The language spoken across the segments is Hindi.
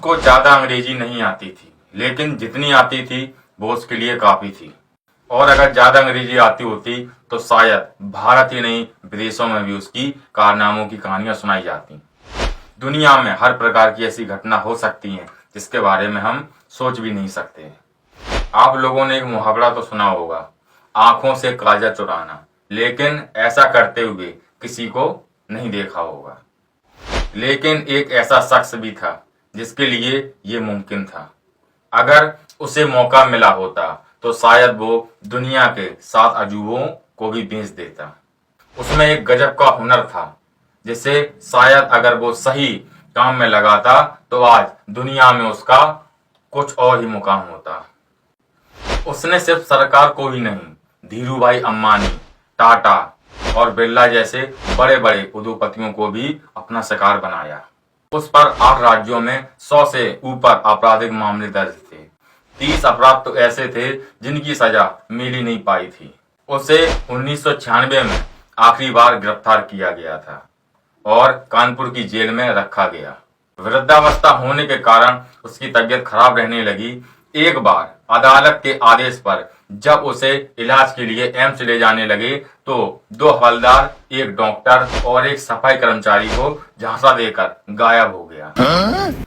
उसको ज्यादा अंग्रेजी नहीं आती थी, लेकिन जितनी आती थी वो उसके लिए काफी थी। और अगर ज्यादा अंग्रेजी आती होती तो शायद भारत ही नहीं विदेशों में भी उसकी कारनामों की कहानियां सुनाई जाती। दुनिया में हर प्रकार की ऐसी घटना हो सकती हैं जिसके बारे में हम सोच भी नहीं सकते। आप लोगों ने एक मुहावरा तो सुना होगा, आंखों से काजल चुराना, लेकिन ऐसा करते हुए किसी को नहीं देखा होगा। लेकिन एक ऐसा शख्स भी था जिसके लिए ये मुमकिन था। अगर उसे मौका मिला होता तो शायद वो दुनिया के 7 अजूबों को भी बेच देता। उसमें एक गजब का हुनर था जिसे शायद अगर वो सही काम में लगाता तो आज दुनिया में उसका कुछ और ही मुकाम होता। उसने सिर्फ सरकार को ही नहीं, धीरूभाई अंबानी, टाटा और बिरला जैसे बड़े बड़े उद्योगपतियों को भी अपना शिकार बनाया। उस पर 8 राज्यों में 100 से ऊपर आपराधिक मामले दर्ज थे। 30 अपराध तो ऐसे थे जिनकी सजा मिल ही नहीं पाई थी। उसे 1996 में आखिरी बार गिरफ्तार किया गया था और कानपुर की जेल में रखा गया। वृद्धावस्था होने के कारण उसकी तबीयत खराब रहने लगी। एक बार अदालत के आदेश पर जब उसे इलाज के लिए एम्स ले जाने लगे तो 2 हवलदार, एक डॉक्टर और एक सफाई कर्मचारी को झांसा देकर गायब हो गया।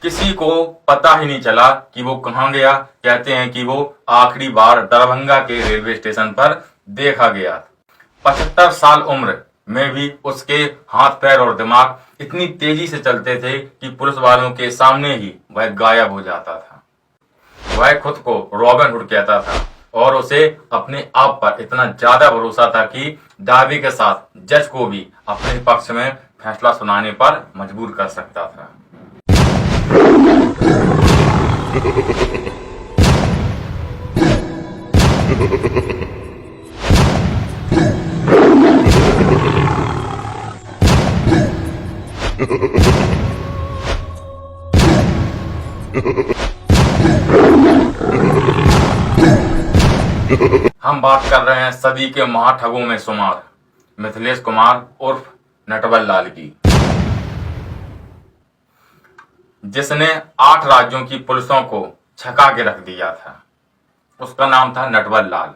किसी को पता ही नहीं चला कि वो कहाँ गया। कहते हैं कि वो आखिरी बार दरभंगा के रेलवे स्टेशन पर देखा गया। 75 साल उम्र में भी उसके हाथ, पैर और दिमाग इतनी तेजी से चलते थे कि पुलिस वालों के सामने ही वह गायब हो जाता था। वह खुद को रॉबिन हुड कहता था और उसे अपने आप पर इतना ज्यादा भरोसा था कि दावे के साथ जज को भी अपने पक्ष में फैसला सुनाने पर मजबूर कर सकता था। हम बात कर रहे हैं सदी के महाठगों में शुमार मिथिलेश कुमार उर्फ नटवर लाल की, जिसने 8 राज्यों की पुलिसों को छका के रख दिया था। उसका नाम था नटवर लाल।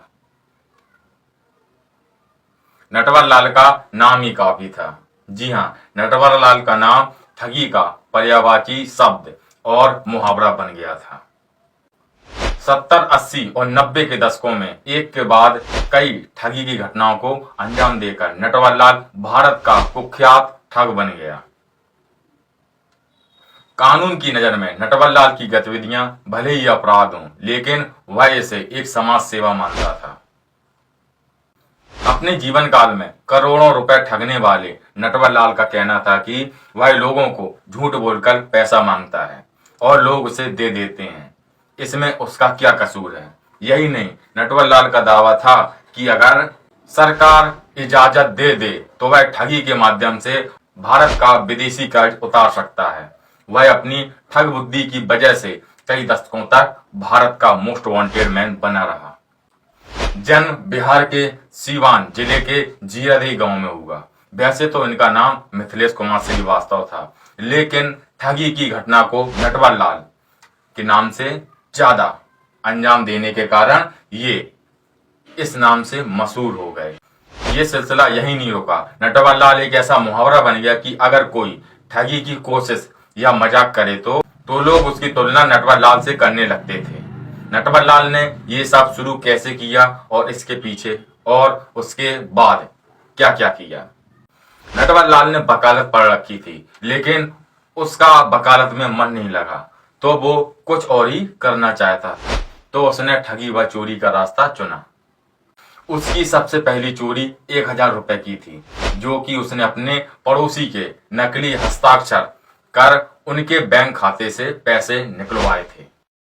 नटवर लाल का नाम ही काफी था। जी हाँ, नटवर लाल का नाम ठगी का पर्यायवाची शब्द और मुहावरा बन गया था। 70, 80 और 90 के दशकों में एक के बाद कई ठगी की घटनाओं को अंजाम देकर नटवर लाल भारत का कुख्यात ठग बन गया। कानून की नजर में नटवर लाल की गतिविधियां भले ही अपराध हों, लेकिन वह इसे एक समाज सेवा मानता था। अपने जीवन काल में करोड़ों रुपए ठगने वाले नटवर लाल का कहना था कि वह लोगों को झूठ बोलकर पैसा मांगता है और लोग उसे दे देते हैं। इसमें उसका क्या कसूर है? यही नहीं, नटवर लाल का दावा था कि अगर सरकार इजाजत दे दे तो वह ठगी के माध्यम से भारत का विदेशी कर्ज उतार सकता है। वह अपनी ठग बुद्धि की वजह से कई दशकों तक भारत का मोस्ट वांटेड मैन बना रहा। जन्म बिहार के सीवान जिले के जीरादेई गांव में हुआ। वैसे तो इनका नाम मिथिलेश कुमार श्रीवास्तव था, लेकिन ठगी की घटना को नटवर लाल के नाम से ज्यादा अंजाम देने के कारण ये इस नाम से मशहूर हो गए। ये सिलसिला यही नहीं रुका। नटवर लाल एक ऐसा मुहावरा बन गया कि अगर कोई ठगी की कोशिश या मजाक करे तो लोग उसकी तुलना नटवर लाल से करने लगते थे। नटवर लाल ने ये सब शुरू कैसे किया और इसके पीछे और उसके बाद क्या क्या किया? नटवर लाल ने वकालत पढ़ रखी थी, लेकिन उसका वकालत में मन नहीं लगा तो वो कुछ और ही करना चाहता था, तो उसने ठगी व चोरी का रास्ता चुना। उसकी सबसे पहली चोरी 1000 रुपए की थी, जो कि उसने अपने पड़ोसी के नकली हस्ताक्षर कर उनके बैंक खाते से पैसे निकलवाए थे।